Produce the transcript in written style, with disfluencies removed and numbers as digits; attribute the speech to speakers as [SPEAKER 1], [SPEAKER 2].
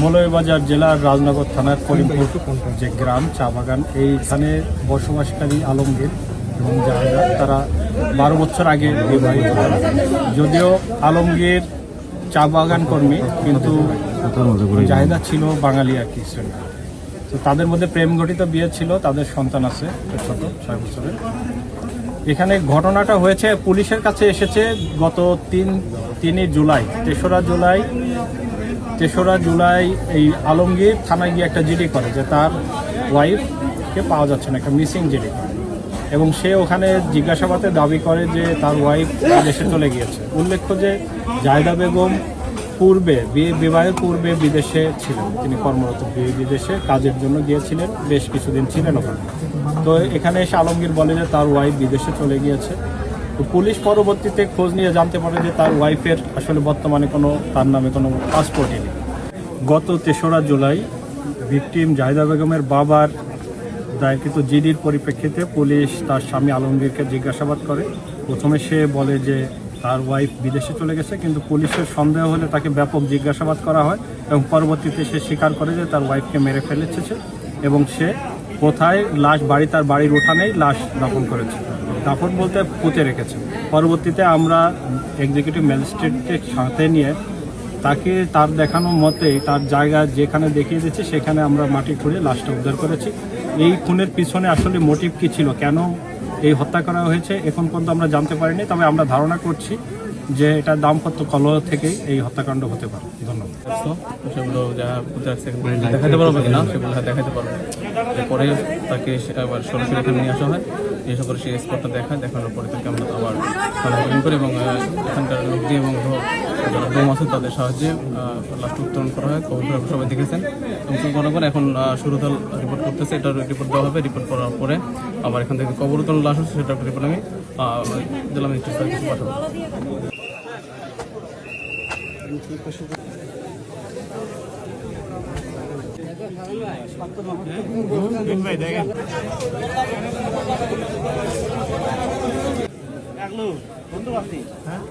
[SPEAKER 1] মৌলভীবাজার জেলার রাজনগর থানার করিমপুর যে গ্রাম চা বাগান, এইখানে বসবাসকারী আলমগীর এবং জাহেদা তারা 12 বছর আগে বিবাহিত হয়। যদিও আলমগীর চা বাগান কর্মী, কিন্তু জাহেদা ছিল বাঙালি আর কি শ্রেণী। তো তাদের মধ্যে প্রেম ঘটিত বিয়ে ছিল, তাদের সন্তান আছে ছোট 6 বছরের। এখানে ঘটনাটা হয়েছে পুলিশের কাছে এসেছে গত 3 জুলাই, 3রা জুলাই এই আলমগীর থানায় গিয়ে একটা জিডি করে যে তার ওয়াইফকে পাওয়া যাচ্ছে না, একটা মিসিং জিডি করে, এবং সে ওখানে জিজ্ঞাসাবাদে দাবি করে যে তার ওয়াইফ দেশে চলে গিয়েছে। উল্লেখ্য যে জাহেদা বেগম বিবাহের পূর্বে বিদেশে ছিলেন, তিনি কর্মরত বিদেশে কাজের জন্য গিয়েছিলেন, বেশ কিছুদিন ছিলেন ওখানে। তো এখানে এসে আলমগীর বলে যে তার ওয়াইফ বিদেশে চলে গিয়েছে। তো পুলিশ পরবর্তীতে খোঁজ নিয়ে জানতে পারে যে তার ওয়াইফের আসলে বর্তমানে তার নামে কোনো পাসপোর্টই নেই। গত 3রা জুলাই ভিকটিম জাহেদা বেগমের বাবার দায়েরকৃত জিডির পরিপ্রেক্ষিতে পুলিশ তার স্বামী আলমগীরকে জিজ্ঞাসাবাদ করে। প্রথমে সে বলে যে তার ওয়াইফ বিদেশে চলে গেছে, কিন্তু পুলিশের সন্দেহ হলে তাকে ব্যাপক জিজ্ঞাসাবাদ করা হয় এবং পরবর্তীতে সে স্বীকার করে যে তার ওয়াইফকে মেরে ফেলেছে এবং সে কোথায় লাশ তার বাড়ির উঠানেই লাশ দাফন করেছে। দাফন বলতে পুঁতে রেখেছে। পরবর্তীতে আমরা এক্সিকিউটিভ ম্যাজিস্ট্রেটকে সাথে নিয়ে তাকে তার দেখানো মতেই তার জায়গা যেখানে দেখিয়ে দিচ্ছে সেখানে আমরা মাটি খুঁড়ে লাশটা উদ্ধার করেছি। এই খুনের পিছনে আসলে মোটিভ কী ছিল, কেন এই হত্যা করা হয়েছে, এখন পর্যন্ত আমরা জানতে পারিনি। তবে আমরা ধারণা করছি যে এটা দাম্পত্য কলহ থেকেই এই হত্যাকাণ্ড হতে পারে। ধন্যবাদ।
[SPEAKER 2] সেগুলো যা দেখাতে পারবো কিনা সেগুলো দেখাতে পারবো। এরপরে তাকে আবার সরাসরি এখানে নিয়ে আসা হয়, এসে করে সেই স্পটটা দেখানোর পরে তাকে আমরা আবার থানা করি এবং এখানকার লোক দিয়ে এবং ডোম আছে তাদের সাহায্যে লাস্ট উত্তোলন করা হয়। খবর সবাই দেখেছেন উত্তোলন করার পর এখন সুরতল রিপোর্ট করতেছে, এটার রিপোর্ট দেওয়া হবে। রিপোর্ট করার পরে আবার এখান থেকে কবর উত্তোলন লাশ হচ্ছে, সেটার রিপোর্ট আমি জেলা ম্যাজিস্ট্রেট কিছু পাঠাবো।
[SPEAKER 3] হ্যাঁ